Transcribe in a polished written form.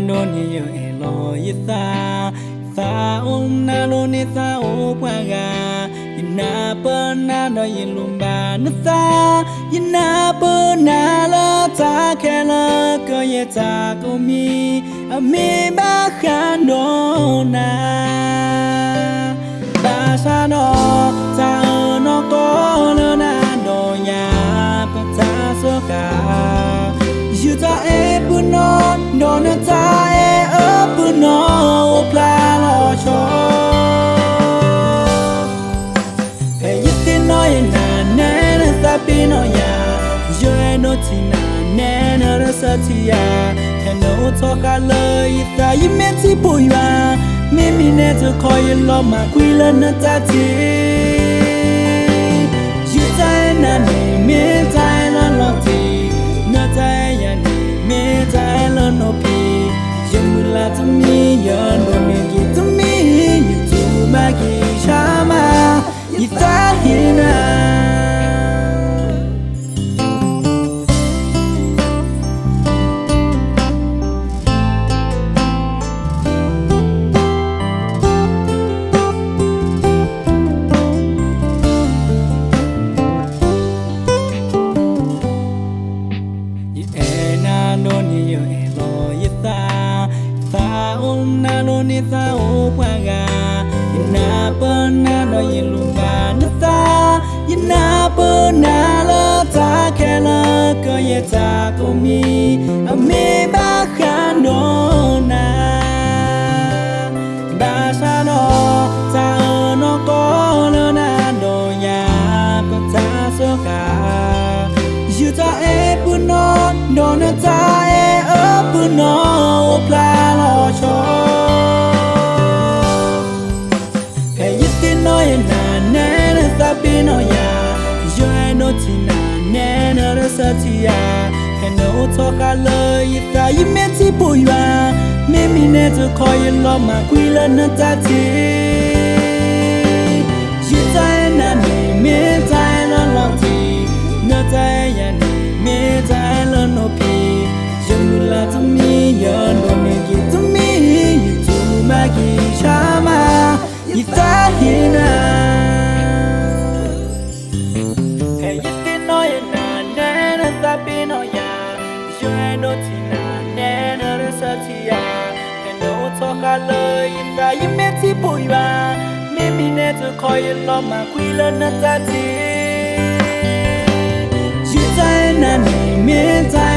no ni yo elo yitha tha na lo ni tha o pwa ga yina pa na no yin lumba na tha yina pa na la ta khe la ko ye ta ko mi a mi ba khan no na ba sa no ta no ko lo na no ya pa ta so ka you ta e pu no no na ta e up no pla lo cho hey you tin no na na na sa pi no ya you no ti na na na ra sa ti ya can no talk a lo ta you meant to pu ya me me ne to call you love my queen na ta ti you ta na me me ta na lo ti na ta ya ni me ta lo no pi you mula to me you no me give to me you to my shama you ta hina na lo ni tha o pwa ga yina pa na no yin lumba na tha yina pa na la ta khe la ko ye ta ko mi a me ba khan no na ba sa no ta no ko lo na no ya pa ta so ka you ta e pu no no na ta e up no pla lo cho no ya yo no ti na na na ra sa ti ya can no talk a lo ta you meant to pu ya me me ne to call you love my queen na ta ti you ta na me ta na lo ti na ta ya ni me ta lo no pi you mula to me you no me give to me you to my shama you ta hina no ya yo no ti na na na ra sa ti ya can no talk a lo ta you meant to pu ya me me ne to call you love my queen na ta ti you ta na ni me ta